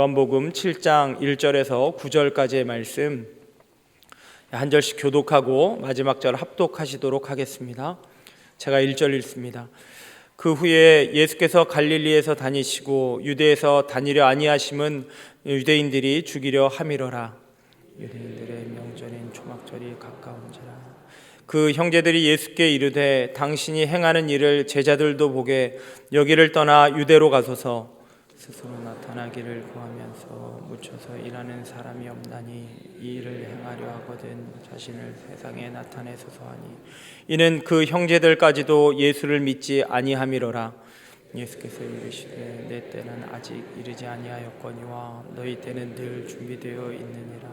요한복음 7장 1절에서 9절까지의 말씀 한 절씩 교독하고 마지막 절 합독하시도록 하겠습니다. 제가 1절 읽습니다. 그 후에 예수께서 갈릴리에서 다니시고 유대에서 다니려 아니하심은 유대인들이 죽이려 함이러라. 유대인들의 명절인 초막절이 가까운지라. 그 형제들이 예수께 이르되 당신이 행하는 일을 제자들도 보게 여기를 떠나 유대로 가소서. 스스로 나타나기를 구하면서 묻혀서 일하는 사람이 없나니 이 일을 행하려 하거든 자신을 세상에 나타내소서 하니 이는 그 형제들까지도 예수를 믿지 아니함이로라. 예수께서 이르시되 내 때는 아직 이르지 아니하였거니와 너희 때는 늘 준비되어 있느니라.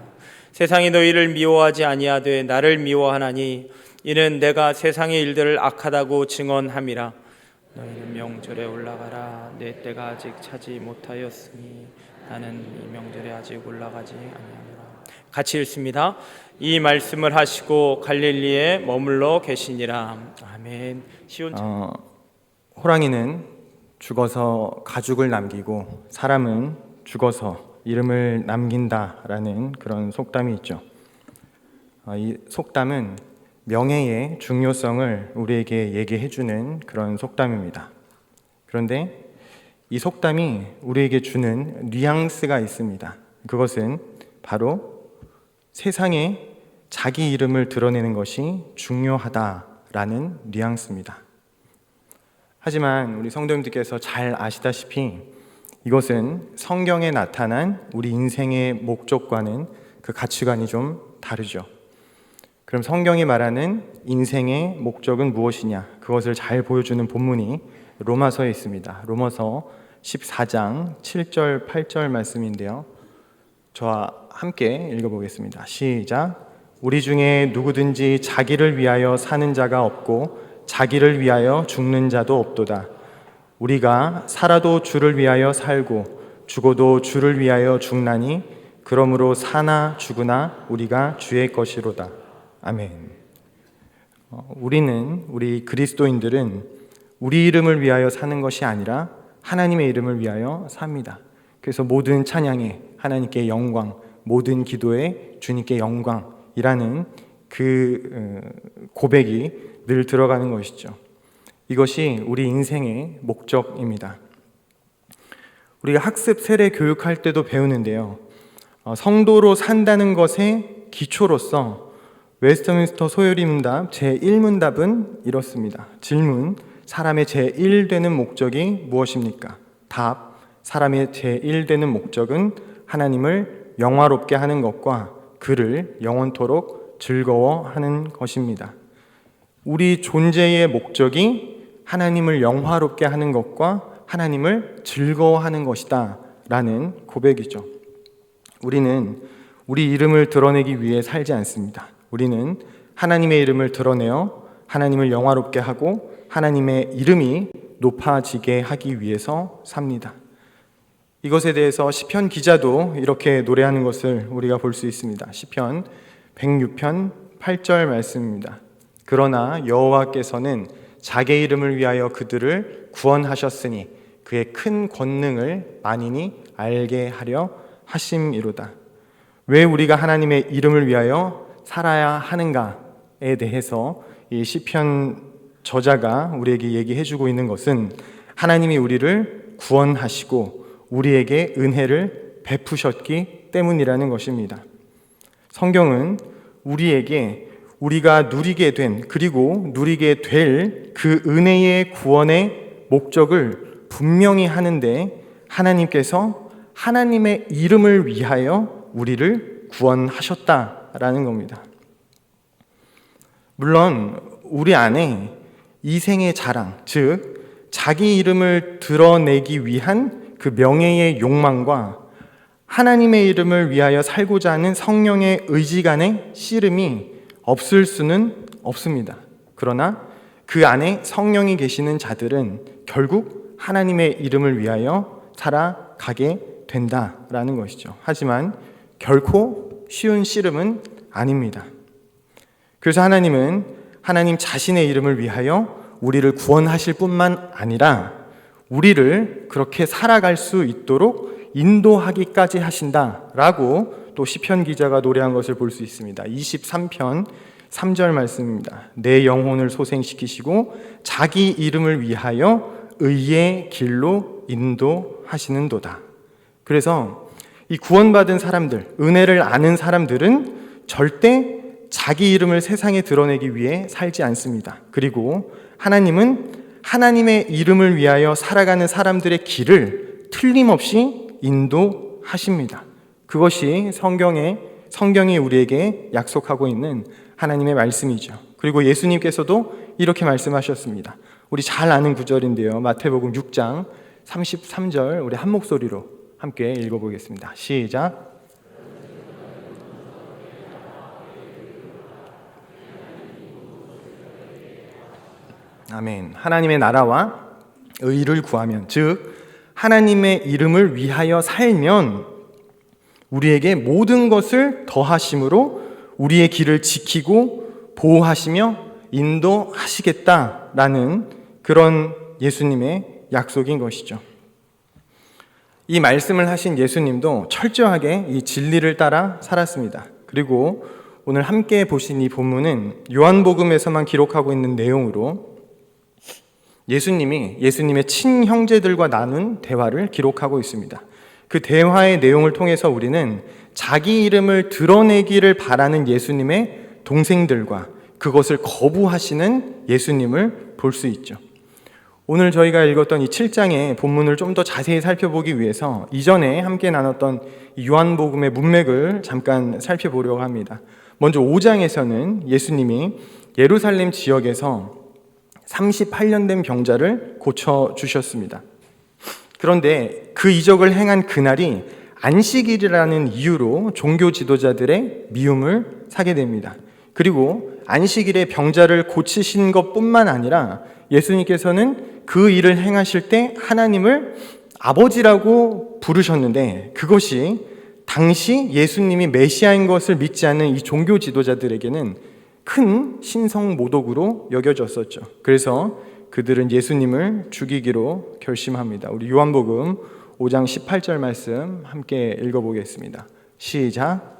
세상이 너희를 미워하지 아니하되 나를 미워하나니 이는 내가 세상의 일들을 악하다고 증언함이라. 너희는 명절에 올라가라. 내 때가 아직 차지 못하였으니 나는 이 명절에 아직 올라가지 아니하노라. 같이 읽습니다. 이 말씀을 하시고 갈릴리에 머물러 계시니라. 아멘. 호랑이는 죽어서 가죽을 남기고 사람은 죽어서 이름을 남긴다라는 그런 속담이 있죠. 이 속담은 명예의 중요성을 우리에게 얘기해주는 그런 속담입니다. 그런데 이 속담이 우리에게 주는 뉘앙스가 있습니다. 그것은 바로 세상에 자기 이름을 드러내는 것이 중요하다라는 뉘앙스입니다. 하지만 우리 성도님들께서 잘 아시다시피 이것은 성경에 나타난 우리 인생의 목적과는 그 가치관이 좀 다르죠. 그럼 성경이 말하는 인생의 목적은 무엇이냐? 그것을 잘 보여주는 본문이 로마서에 있습니다. 로마서 14장 7절 8절 말씀인데요. 저와 함께 읽어보겠습니다. 시작. 우리 중에 누구든지 자기를 위하여 사는 자가 없고 자기를 위하여 죽는 자도 없도다. 우리가 살아도 주를 위하여 살고 죽어도 주를 위하여 죽나니 그러므로 사나 죽으나 우리가 주의 것이로다. 아멘. 우리 그리스도인들은 우리 이름을 위하여 사는 것이 아니라 하나님의 이름을 위하여 삽니다. 그래서 모든 찬양에 하나님께 영광, 모든 기도에 주님께 영광이라는 그 고백이 늘 들어가는 것이죠. 이것이 우리 인생의 목적입니다. 우리가 학습 세례 교육할 때도 배우는데요. 성도로 산다는 것의 기초로서 웨스트민스터 소요리 문답 제1문답은 이렇습니다. 질문, 사람의 제1되는 목적이 무엇입니까? 답, 사람의 제1되는 목적은 하나님을 영화롭게 하는 것과 그를 영원토록 즐거워하는 것입니다. 우리 존재의 목적이 하나님을 영화롭게 하는 것과 하나님을 즐거워하는 것이다 라는 고백이죠. 우리는 우리 이름을 드러내기 위해 살지 않습니다. 우리는 하나님의 이름을 드러내어 하나님을 영화롭게 하고 하나님의 이름이 높아지게 하기 위해서 삽니다. 이것에 대해서 시편 기자도 이렇게 노래하는 것을 우리가 볼 수 있습니다. 시편 106편 8절 말씀입니다. 그러나 여호와께서는 자기 이름을 위하여 그들을 구원하셨으니 그의 큰 권능을 만인이 알게 하려 하심이로다. 왜 우리가 하나님의 이름을 위하여 살아야 하는가에 대해서 이 시편 저자가 우리에게 얘기해주고 있는 것은 하나님이 우리를 구원하시고 우리에게 은혜를 베푸셨기 때문이라는 것입니다. 성경은 우리에게 우리가 누리게 된 그리고 누리게 될 그 은혜의 구원의 목적을 분명히 하는데 하나님께서 하나님의 이름을 위하여 우리를 구원하셨다라는 겁니다. 물론 우리 안에 이생의 자랑, 즉 자기 이름을 드러내기 위한 그 명예의 욕망과 하나님의 이름을 위하여 살고자 하는 성령의 의지 간의 씨름이 없을 수는 없습니다. 그러나 그 안에 성령이 계시는 자들은 결국 하나님의 이름을 위하여 살아가게 된다라는 것이죠. 하지만 결코 쉬운 씨름은 아닙니다. 그래서 하나님은 하나님 자신의 이름을 위하여 우리를 구원하실 뿐만 아니라 우리를 그렇게 살아갈 수 있도록 인도하기까지 하신다라고 또 시편 기자가 노래한 것을 볼 수 있습니다. 23편 3절 말씀입니다. 내 영혼을 소생시키시고 자기 이름을 위하여 의의 길로 인도하시는도다. 그래서 이 구원받은 사람들, 은혜를 아는 사람들은 절대 자기 이름을 세상에 드러내기 위해 살지 않습니다. 그리고 하나님은 하나님의 이름을 위하여 살아가는 사람들의 길을 틀림없이 인도하십니다. 그것이 성경이 우리에게 약속하고 있는 하나님의 말씀이죠. 그리고 예수님께서도 이렇게 말씀하셨습니다. 우리 잘 아는 구절인데요. 마태복음 6장 33절 우리 한 목소리로 함께 읽어보겠습니다. 시작. 아멘. 하나님의 나라와 의를 구하면, 즉 하나님의 이름을 위하여 살면 우리에게 모든 것을 더하심으로 우리의 길을 지키고 보호하시며 인도하시겠다라는 그런 예수님의 약속인 것이죠. 이 말씀을 하신 예수님도 철저하게 이 진리를 따라 살았습니다. 그리고 오늘 함께 보신 이 본문은 요한복음에서만 기록하고 있는 내용으로 예수님의 친형제들과 나눈 대화를 기록하고 있습니다. 그 대화의 내용을 통해서 우리는 자기 이름을 드러내기를 바라는 예수님의 동생들과 그것을 거부하시는 예수님을 볼 수 있죠. 오늘 저희가 읽었던 이 7장의 본문을 좀 더 자세히 살펴보기 위해서 이전에 함께 나눴던 요한복음의 문맥을 잠깐 살펴보려고 합니다. 먼저 5장에서는 예수님이 예루살렘 지역에서 38년 된 병자를 고쳐주셨습니다. 그런데 그 이적을 행한 그날이 안식일이라는 이유로 종교 지도자들의 미움을 사게 됩니다. 그리고 안식일에 병자를 고치신 것뿐만 아니라 예수님께서는 그 일을 행하실 때 하나님을 아버지라고 부르셨는데, 그것이 당시 예수님이 메시아인 것을 믿지 않는 이 종교 지도자들에게는 큰 신성모독으로 여겨졌었죠. 그래서 그들은 예수님을 죽이기로 결심합니다. 우리 요한복음 5장 18절 말씀 함께 읽어보겠습니다. 시작.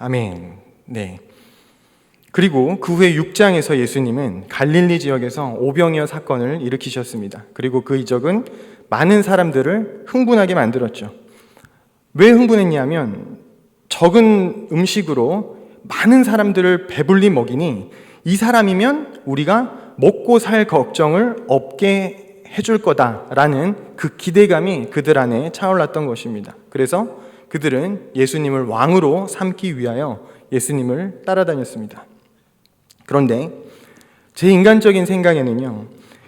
아멘. 네. 그리고 그 후에 6장에서 예수님은 갈릴리 지역에서 오병이어 사건을 일으키셨습니다. 그리고 그 이적은 많은 사람들을 흥분하게 만들었죠. 왜 흥분했냐면 적은 음식으로 많은 사람들을 배불리 먹이니 이 사람이면 우리가 먹고 살 걱정을 없게 해줄 거다라는 그 기대감이 그들 안에 차올랐던 것입니다. 그래서 그들은 예수님을 왕으로 삼기 위하여 예수님을 따라다녔습니다. 그런데 제 인간적인 생각에는요,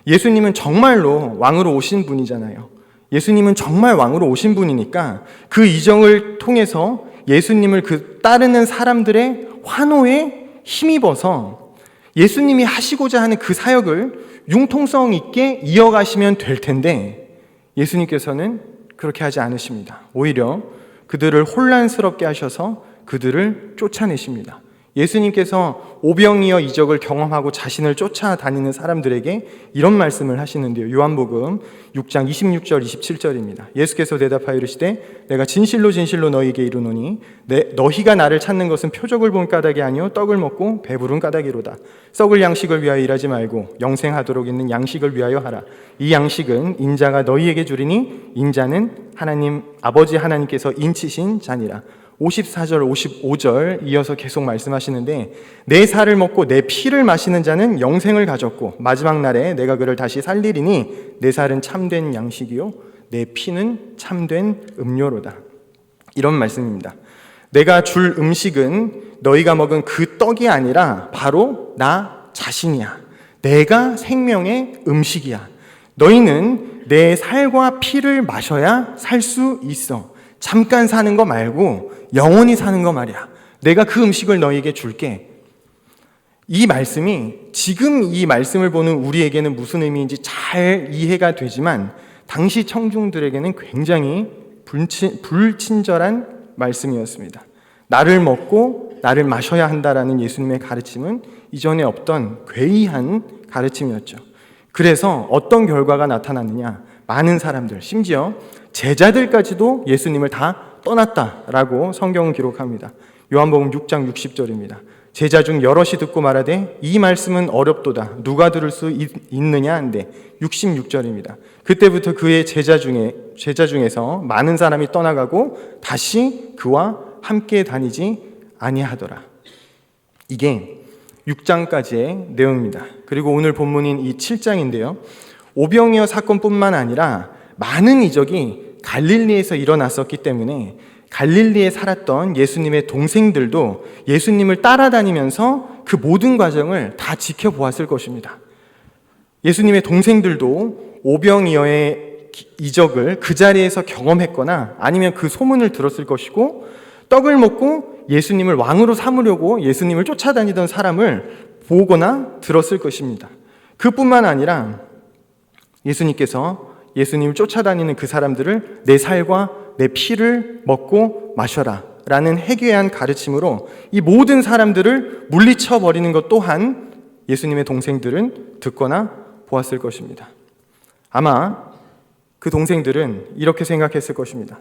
예수님은 정말로 왕으로 오신 분이잖아요. 예수님은 정말 왕으로 오신 분이니까 그 이적을 통해서 예수님을 그 따르는 사람들의 환호에 힘입어서 예수님이 하시고자 하는 그 사역을 융통성 있게 이어가시면 될 텐데, 예수님께서는 그렇게 하지 않으십니다. 오히려 그들을 혼란스럽게 하셔서 그들을 쫓아내십니다. 예수님께서 오병이어 이적을 경험하고 자신을 쫓아다니는 사람들에게 이런 말씀을 하시는데요. 요한복음 6장 26절 27절입니다. 예수께서 대답하여 이르시되 내가 진실로 진실로 너희에게 이르노니 너희가 나를 찾는 것은 표적을 본 까닭이 아니요 떡을 먹고 배부른 까닭이로다. 썩을 양식을 위하여 일하지 말고 영생하도록 있는 양식을 위하여 하라. 이 양식은 인자가 너희에게 주리니 인자는 하나님 아버지 하나님께서 인치신 자니라. 54절, 55절 이어서 계속 말씀하시는데 내 살을 먹고 내 피를 마시는 자는 영생을 가졌고 마지막 날에 내가 그를 다시 살리리니 내 살은 참된 양식이요 내 피는 참된 음료로다. 이런 말씀입니다. 내가 줄 음식은 너희가 먹은 그 떡이 아니라 바로 나 자신이야. 내가 생명의 음식이야. 너희는 내 살과 피를 마셔야 살 수 있어. 잠깐 사는 거 말고 영원히 사는 거 말이야. 내가 그 음식을 너희에게 줄게. 이 말씀이 지금 이 말씀을 보는 우리에게는 무슨 의미인지 잘 이해가 되지만 당시 청중들에게는 굉장히 불친절한 말씀이었습니다. 나를 먹고 나를 마셔야 한다라는 예수님의 가르침은 이전에 없던 괴이한 가르침이었죠. 그래서 어떤 결과가 나타났느냐? 많은 사람들, 심지어 제자들까지도 예수님을 다 떠났다라고 성경은 기록합니다. 요한복음 6장 60절입니다. 제자 중 여럿이 듣고 말하되 이 말씀은 어렵도다. 누가 들을 수 있느냐 한데 66절입니다. 그때부터 그의 제자 중에서 많은 사람이 떠나가고 다시 그와 함께 다니지 아니하더라. 이게 6장까지의 내용입니다. 그리고 오늘 본문인 이 7장인데요. 오병이어 사건뿐만 아니라 많은 이적이 갈릴리에서 일어났었기 때문에 갈릴리에 살았던 예수님의 동생들도 예수님을 따라다니면서 그 모든 과정을 다 지켜보았을 것입니다. 예수님의 동생들도 오병이어의 이적을 그 자리에서 경험했거나 아니면 그 소문을 들었을 것이고, 떡을 먹고 예수님을 왕으로 삼으려고 예수님을 쫓아다니던 사람을 보거나 들었을 것입니다. 그뿐만 아니라 예수님께서 예수님을 쫓아다니는 그 사람들을 내 살과 내 피를 먹고 마셔라 라는 해괴한 가르침으로 이 모든 사람들을 물리쳐 버리는 것 또한 예수님의 동생들은 듣거나 보았을 것입니다. 아마 그 동생들은 이렇게 생각했을 것입니다.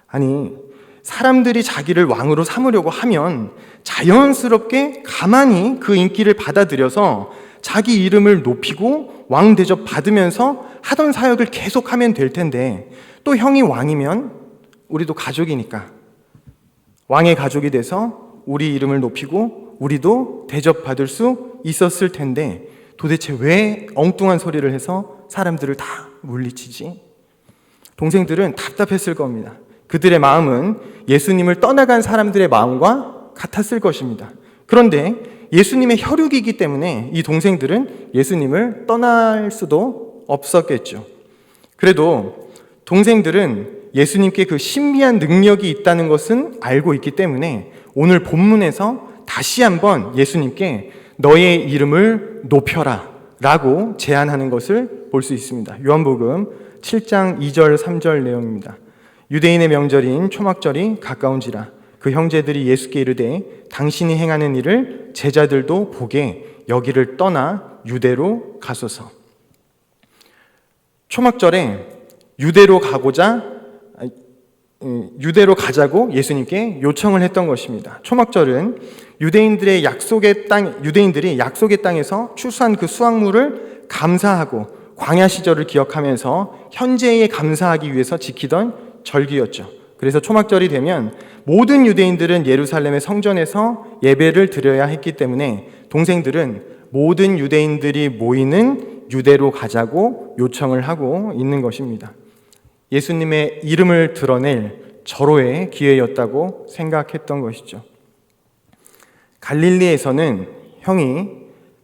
아니, 사람들이 자기를 왕으로 삼으려고 하면 자연스럽게 가만히 그 인기를 받아들여서 자기 이름을 높이고 왕 대접 받으면서 하던 사역을 계속하면 될 텐데, 또 형이 왕이면 우리도 가족이니까 왕의 가족이 돼서 우리 이름을 높이고 우리도 대접받을 수 있었을 텐데 도대체 왜 엉뚱한 소리를 해서 사람들을 다 물리치지? 동생들은 답답했을 겁니다. 그들의 마음은 예수님을 떠나간 사람들의 마음과 같았을 것입니다. 그런데 예수님의 혈육이기 때문에 이 동생들은 예수님을 떠날 수도 없었겠죠. 그래도 동생들은 예수님께 그 신비한 능력이 있다는 것은 알고 있기 때문에 오늘 본문에서 다시 한번 예수님께 너의 이름을 높여라 라고 제안하는 것을 볼 수 있습니다. 요한복음 7장 2절 3절 내용입니다. 유대인의 명절인 초막절이 가까운지라 그 형제들이 예수께 이르되 당신이 행하는 일을 제자들도 보게 여기를 떠나 유대로 가소서. 초막절에 유대로 가자고 예수님께 요청을 했던 것입니다. 초막절은 유대인들이 약속의 땅에서 추수한 그 수확물을 감사하고 광야 시절을 기억하면서 현재에 감사하기 위해서 지키던 절기였죠. 그래서 초막절이 되면 모든 유대인들은 예루살렘의 성전에서 예배를 드려야 했기 때문에 동생들은 모든 유대인들이 모이는 유대로 가자고 요청을 하고 있는 것입니다. 예수님의 이름을 드러낼 절호의 기회였다고 생각했던 것이죠. 갈릴리에서는 형이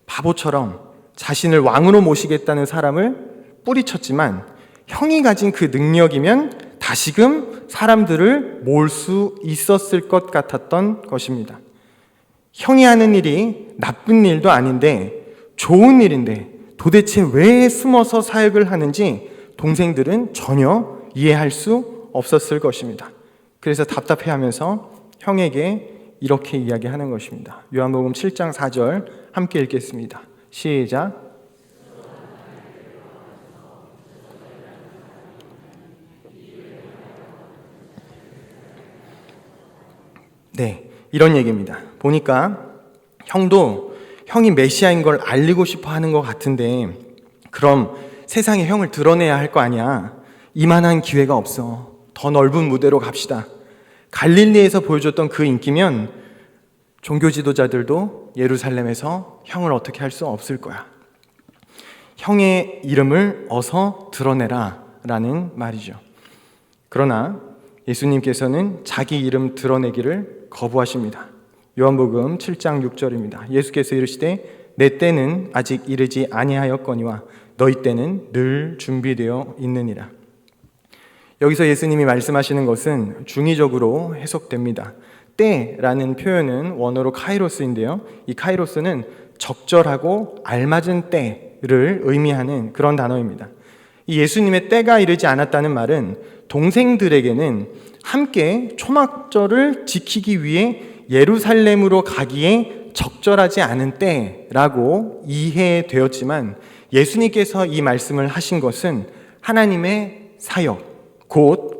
바보처럼 자신을 왕으로 모시겠다는 사람을 뿌리쳤지만 형이 가진 그 능력이면 다시금 사람들을 모을 수 있었을 것 같았던 것입니다. 형이 하는 일이 나쁜 일도 아닌데 좋은 일인데 도대체 왜 숨어서 사역을 하는지 동생들은 전혀 이해할 수 없었을 것입니다. 그래서 답답해하면서 형에게 이렇게 이야기하는 것입니다. 요한복음 7장 4절 함께 읽겠습니다. 시작. 네, 이런 얘기입니다. 보니까 형이 메시아인 걸 알리고 싶어 하는 것 같은데 그럼 세상에 형을 드러내야 할 거 아니야. 이만한 기회가 없어. 더 넓은 무대로 갑시다. 갈릴리에서 보여줬던 그 인기면 종교 지도자들도 예루살렘에서 형을 어떻게 할 수 없을 거야. 형의 이름을 어서 드러내라 라는 말이죠. 그러나 예수님께서는 자기 이름 드러내기를 거부하십니다. 요한복음 7장 6절입니다. 예수께서 이르시되 내 때는 아직 이르지 아니하였거니와 너희 때는 늘 준비되어 있느니라. 여기서 예수님이 말씀하시는 것은 중의적으로 해석됩니다. 때라는 표현은 원어로 카이로스인데요. 이 카이로스는 적절하고 알맞은 때를 의미하는 그런 단어입니다. 이 예수님의 때가 이르지 않았다는 말은 동생들에게는 함께 초막절을 지키기 위해 예루살렘으로 가기에 적절하지 않은 때라고 이해되었지만, 예수님께서 이 말씀을 하신 것은 하나님의 사역, 곧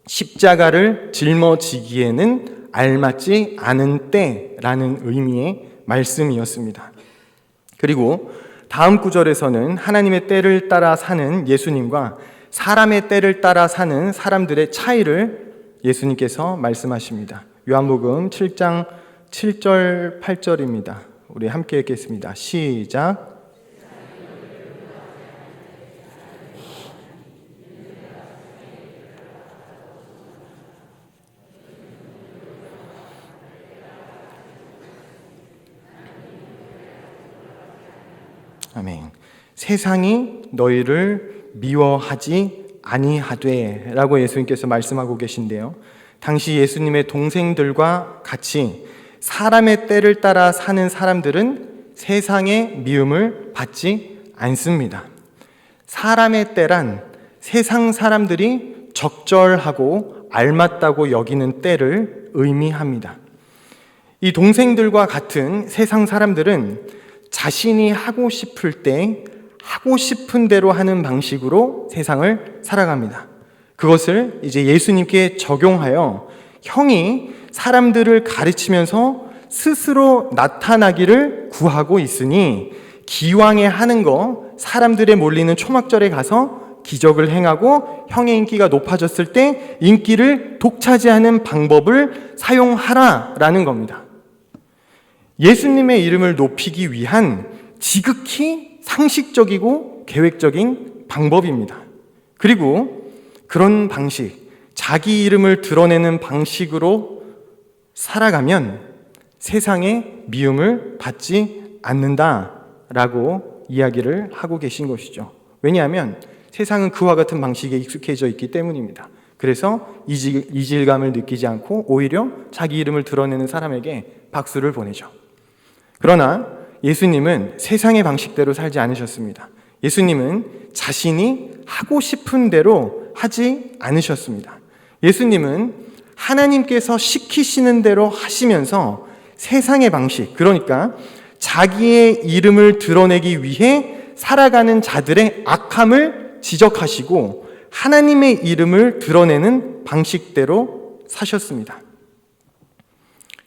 십자가를 짊어지기에는 알맞지 않은 때라는 의미의 말씀이었습니다. 그리고 다음 구절에서는 하나님의 때를 따라 사는 예수님과 사람의 때를 따라 사는 사람들의 차이를 예수님께서 말씀하십니다. 요한복음 7장 7절 8절입니다. 우리 함께 읽겠습니다. 시작. 아멘. 세상이 너희를 미워하지 아니하되 라고 예수님께서 말씀하고 계신데요, 당시 예수님의 동생들과 같이 사람의 때를 따라 사는 사람들은 세상의 미움을 받지 않습니다. 사람의 때란 세상 사람들이 적절하고 알맞다고 여기는 때를 의미합니다. 이 동생들과 같은 세상 사람들은 자신이 하고 싶을 때 하고 싶은 대로 하는 방식으로 세상을 살아갑니다. 그것을 이제 예수님께 적용하여 형이 사람들을 가르치면서 스스로 나타나기를 구하고 있으니 기왕에 하는 거 사람들의 몰리는 초막절에 가서 기적을 행하고 형의 인기가 높아졌을 때 인기를 독차지하는 방법을 사용하라라는 겁니다. 예수님의 이름을 높이기 위한 지극히 상식적이고 계획적인 방법입니다. 그리고 그런 방식, 자기 이름을 드러내는 방식으로 살아가면 세상의 미움을 받지 않는다라고 이야기를 하고 계신 것이죠. 왜냐하면 세상은 그와 같은 방식에 익숙해져 있기 때문입니다. 그래서 이질감을 느끼지 않고 오히려 자기 이름을 드러내는 사람에게 박수를 보내죠. 그러나 예수님은 세상의 방식대로 살지 않으셨습니다. 예수님은 자신이 하고 싶은 대로 하지 않으셨습니다. 예수님은 하나님께서 시키시는 대로 하시면서 세상의 방식, 그러니까 자기의 이름을 드러내기 위해 살아가는 자들의 악함을 지적하시고 하나님의 이름을 드러내는 방식대로 사셨습니다.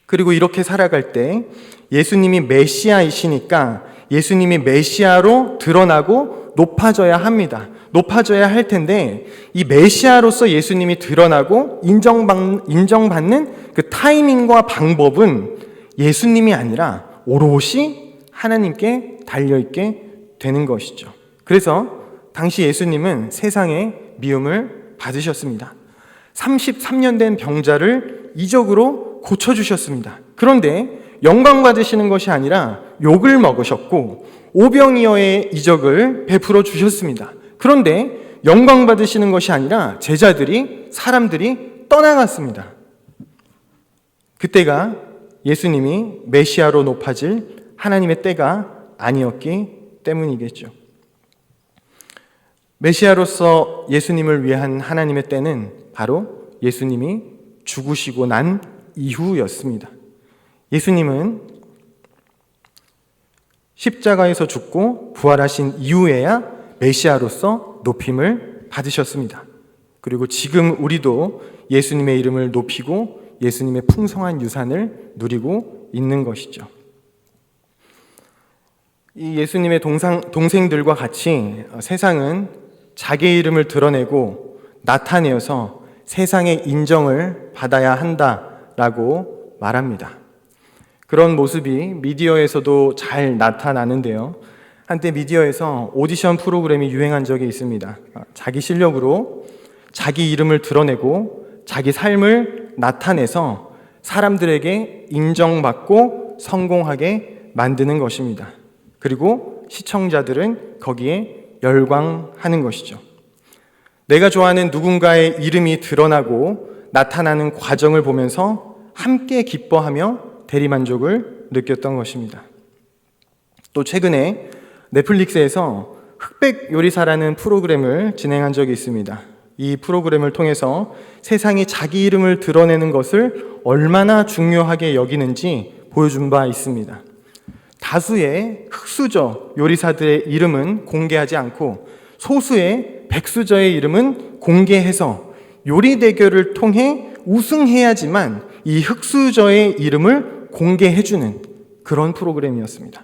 그리고 이렇게 살아갈 때 예수님이 메시아이시니까 예수님이 메시아로 드러나고 높아져야 합니다. 높아져야 할 텐데 이 메시아로서 예수님이 드러나고 인정받는 그 타이밍과 방법은 예수님이 아니라 오롯이 하나님께 달려있게 되는 것이죠. 그래서 당시 예수님은 세상의 미움을 받으셨습니다. 33년 된 병자를 이적으로 고쳐주셨습니다. 그런데 영광 받으시는 것이 아니라 욕을 먹으셨고 오병이어의 이적을 베풀어 주셨습니다. 그런데 영광 받으시는 것이 아니라 사람들이 떠나갔습니다. 그때가 예수님이 메시아로 높아질 하나님의 때가 아니었기 때문이겠죠. 메시아로서 예수님을 위한 하나님의 때는 바로 예수님이 죽으시고 난 이후였습니다. 예수님은 십자가에서 죽고 부활하신 이후에야 메시아로서 높임을 받으셨습니다. 그리고 지금 우리도 예수님의 이름을 높이고 예수님의 풍성한 유산을 누리고 있는 것이죠. 이 예수님의 동생들과 같이 세상은 자기의 이름을 드러내고 나타내어서 세상의 인정을 받아야 한다라고 말합니다. 그런 모습이 미디어에서도 잘 나타나는데요. 한때 미디어에서 오디션 프로그램이 유행한 적이 있습니다. 자기 실력으로 자기 이름을 드러내고 자기 삶을 나타내서 사람들에게 인정받고 성공하게 만드는 것입니다. 그리고 시청자들은 거기에 열광하는 것이죠. 내가 좋아하는 누군가의 이름이 드러나고 나타나는 과정을 보면서 함께 기뻐하며 대리만족을 느꼈던 것입니다. 또 최근에 넷플릭스에서 흑백 요리사라는 프로그램을 진행한 적이 있습니다. 이 프로그램을 통해서 세상이 자기 이름을 드러내는 것을 얼마나 중요하게 여기는지 보여준 바 있습니다. 다수의 흑수저 요리사들의 이름은 공개하지 않고 소수의 백수저의 이름은 공개해서 요리 대결을 통해 우승해야지만 이 흑수저의 이름을 공개해주는 그런 프로그램이었습니다.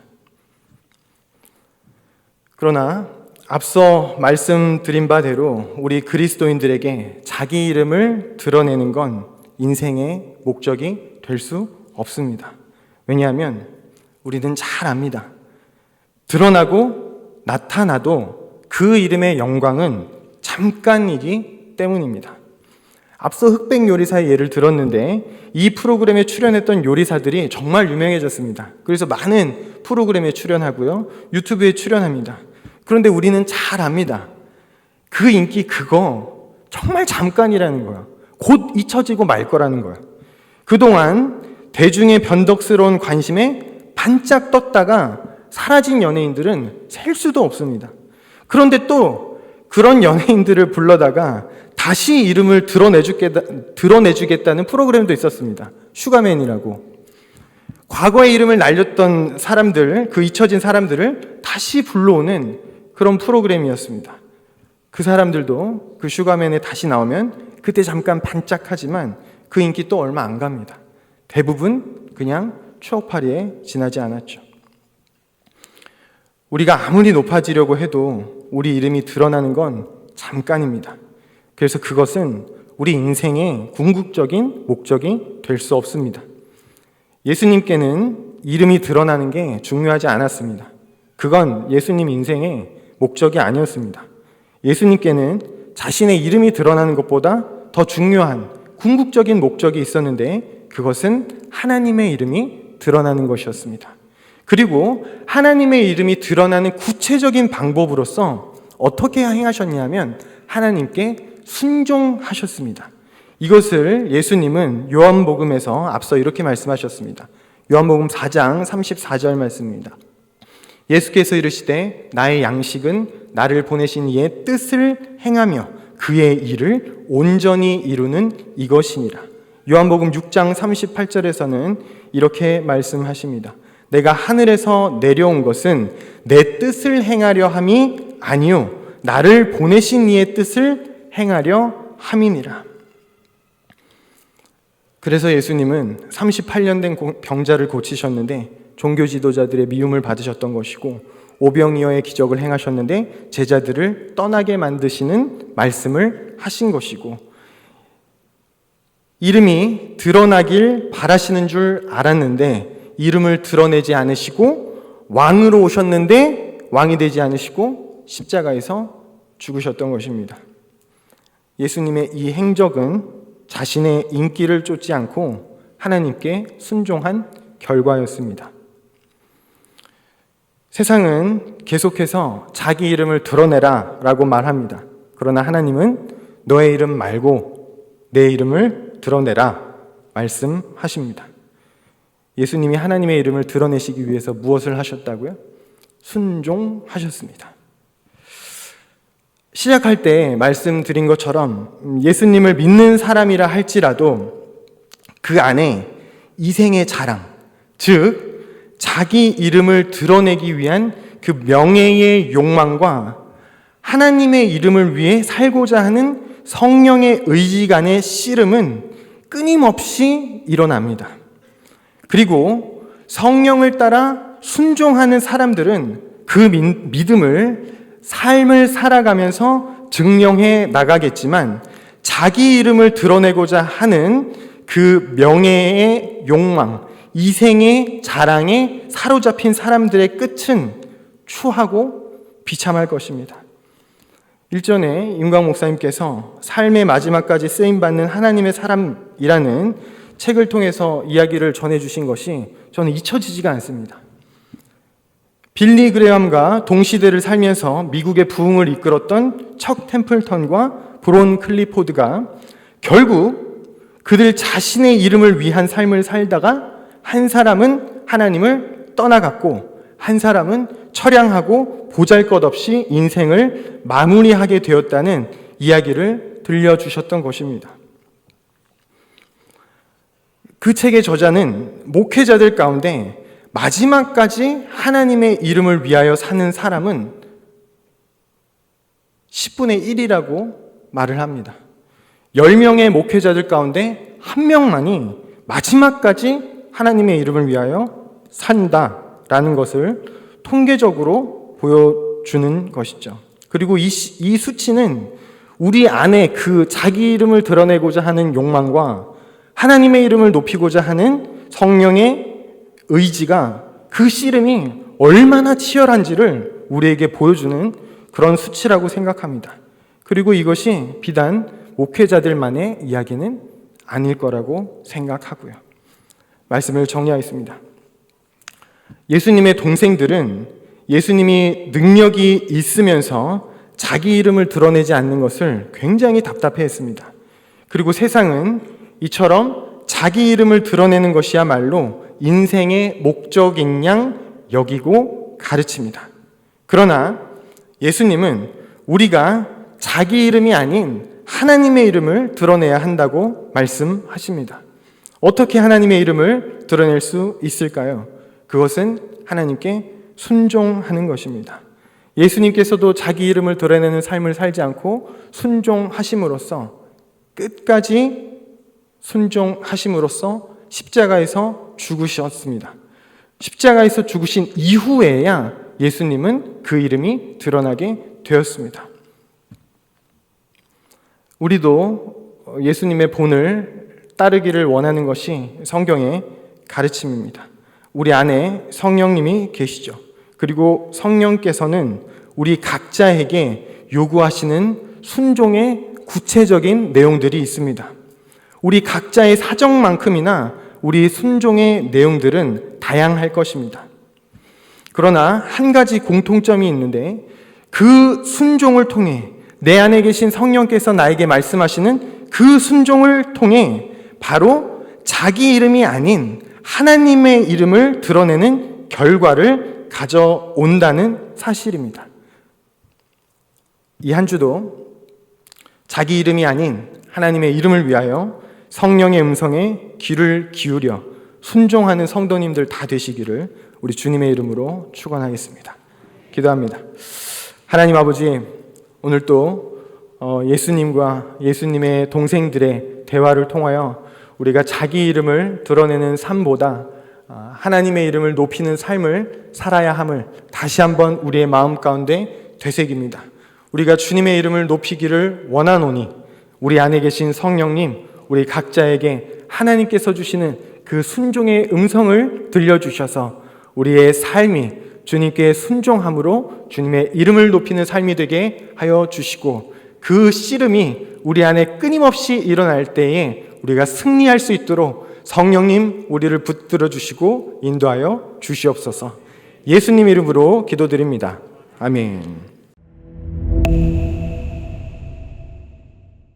그러나 앞서 말씀드린 바대로 우리 그리스도인들에게 자기 이름을 드러내는 건 인생의 목적이 될 수 없습니다. 왜냐하면 우리는 잘 압니다. 드러나고 나타나도 그 이름의 영광은 잠깐이기 때문입니다. 앞서 흑백 요리사의 예를 들었는데 이 프로그램에 출연했던 요리사들이 정말 유명해졌습니다. 그래서 많은 프로그램에 출연하고요, 유튜브에 출연합니다. 그런데 우리는 잘 압니다. 그 인기 그거 정말 잠깐이라는 거야. 곧 잊혀지고 말 거라는 거야. 그동안 대중의 변덕스러운 관심에 반짝 떴다가 사라진 연예인들은 셀 수도 없습니다. 그런데 또 그런 연예인들을 불러다가 다시 이름을 드러내주겠다는 프로그램도 있었습니다. 슈가맨이라고. 과거의 이름을 날렸던 사람들, 그 잊혀진 사람들을 다시 불러오는 그런 프로그램이었습니다. 그 사람들도 그 슈가맨에 다시 나오면 그때 잠깐 반짝하지만 그 인기 또 얼마 안 갑니다. 대부분 그냥 추억팔이에 지나지 않았죠. 우리가 아무리 높아지려고 해도 우리 이름이 드러나는 건 잠깐입니다. 그래서 그것은 우리 인생의 궁극적인 목적이 될 수 없습니다. 예수님께는 이름이 드러나는 게 중요하지 않았습니다. 그건 예수님 인생의 목적이 아니었습니다. 예수님께는 자신의 이름이 드러나는 것보다 더 중요한 궁극적인 목적이 있었는데 그것은 하나님의 이름이 드러나는 것이었습니다. 그리고 하나님의 이름이 드러나는 구체적인 방법으로서 어떻게 행하셨냐면 하나님께 순종하셨습니다. 이것을 예수님은 요한복음에서 앞서 이렇게 말씀하셨습니다. 요한복음 4장 34절 말씀입니다. 예수께서 이르시되 나의 양식은 나를 보내신 이의 뜻을 행하며 그의 일을 온전히 이루는 이것이니라. 요한복음 6장 38절에서는 이렇게 말씀하십니다. 내가 하늘에서 내려온 것은 내 뜻을 행하려 함이 아니요 나를 보내신 이의 뜻을 행하려 함이니라. 그래서 예수님은 38년 된 병자를 고치셨는데 종교 지도자들의 미움을 받으셨던 것이고 오병이어의 기적을 행하셨는데 제자들을 떠나게 만드시는 말씀을 하신 것이고 이름이 드러나길 바라시는 줄 알았는데 이름을 드러내지 않으시고 왕으로 오셨는데 왕이 되지 않으시고 십자가에서 죽으셨던 것입니다. 예수님의 이 행적은 자신의 인기를 쫓지 않고 하나님께 순종한 결과였습니다. 세상은 계속해서 자기 이름을 드러내라 라고 말합니다. 그러나 하나님은 너의 이름 말고 내 이름을 드러내라 말씀하십니다. 예수님이 하나님의 이름을 드러내시기 위해서 무엇을 하셨다고요? 순종하셨습니다. 시작할 때 말씀드린 것처럼 예수님을 믿는 사람이라 할지라도 그 안에 이생의 자랑, 즉 자기 이름을 드러내기 위한 그 명예의 욕망과 하나님의 이름을 위해 살고자 하는 성령의 의지 간의 씨름은 끊임없이 일어납니다. 그리고 성령을 따라 순종하는 사람들은 그 믿음을 삶을 살아가면서 증명해 나가겠지만 자기 이름을 드러내고자 하는 그 명예의 욕망, 이생의 자랑에 사로잡힌 사람들의 끝은 추하고 비참할 것입니다. 일전에 임광 목사님께서 삶의 마지막까지 쓰임받는 하나님의 사람이라는 책을 통해서 이야기를 전해주신 것이 저는 잊혀지지가 않습니다. 빌리 그레엄과 동시대를 살면서 미국의 부흥을 이끌었던 척 템플턴과 브론 클리포드가 결국 그들 자신의 이름을 위한 삶을 살다가 한 사람은 하나님을 떠나갔고 한 사람은 처량하고 보잘것없이 인생을 마무리하게 되었다는 이야기를 들려주셨던 것입니다. 그 책의 저자는 목회자들 가운데 마지막까지 하나님의 이름을 위하여 사는 사람은 10분의 1이라고 말을 합니다. 10명의 목회자들 가운데 1명만이 마지막까지 하나님의 이름을 위하여 산다라는 것을 통계적으로 보여주는 것이죠. 그리고 이 수치는 우리 안에 그 자기 이름을 드러내고자 하는 욕망과 하나님의 이름을 높이고자 하는 성령의 의지가 그 씨름이 얼마나 치열한지를 우리에게 보여주는 그런 수치라고 생각합니다. 그리고 이것이 비단 목회자들만의 이야기는 아닐 거라고 생각하고요. 말씀을 정리하겠습니다. 예수님의 동생들은 예수님이 능력이 있으면서 자기 이름을 드러내지 않는 것을 굉장히 답답해했습니다. 그리고 세상은 이처럼 자기 이름을 드러내는 것이야말로 인생의 목적인 양 여기고 가르칩니다. 그러나 예수님은 우리가 자기 이름이 아닌 하나님의 이름을 드러내야 한다고 말씀하십니다. 어떻게 하나님의 이름을 드러낼 수 있을까요? 그것은 하나님께 순종하는 것입니다. 예수님께서도 자기 이름을 드러내는 삶을 살지 않고 순종하심으로써 끝까지 순종하심으로써 십자가에서 죽으셨습니다. 십자가에서 죽으신 이후에야 예수님은 그 이름이 드러나게 되었습니다. 우리도 예수님의 본을 따르기를 원하는 것이 성경의 가르침입니다. 우리 안에 성령님이 계시죠. 그리고 성령께서는 우리 각자에게 요구하시는 순종의 구체적인 내용들이 있습니다. 우리 각자의 사정만큼이나 우리 순종의 내용들은 다양할 것입니다. 그러나 한 가지 공통점이 있는데 그 순종을 통해 내 안에 계신 성령께서 나에게 말씀하시는 그 순종을 통해 바로 자기 이름이 아닌 하나님의 이름을 드러내는 결과를 가져온다는 사실입니다. 이 한 주도 자기 이름이 아닌 하나님의 이름을 위하여 성령의 음성에 귀를 기울여 순종하는 성도님들 다 되시기를 우리 주님의 이름으로 축원하겠습니다. 기도합니다. 하나님 아버지, 오늘 또 예수님과 예수님의 동생들의 대화를 통하여 우리가 자기 이름을 드러내는 삶보다 하나님의 이름을 높이는 삶을 살아야 함을 다시 한번 우리의 마음 가운데 되새깁니다. 우리가 주님의 이름을 높이기를 원하노니 우리 안에 계신 성령님, 우리 각자에게 하나님께서 주시는 그 순종의 음성을 들려주셔서 우리의 삶이 주님께 순종함으로 주님의 이름을 높이는 삶이 되게 하여 주시고 그 씨름이 우리 안에 끊임없이 일어날 때에 우리가 승리할 수 있도록 성령님 우리를 붙들어 주시고 인도하여 주시옵소서. 예수님 이름으로 기도드립니다. 아멘.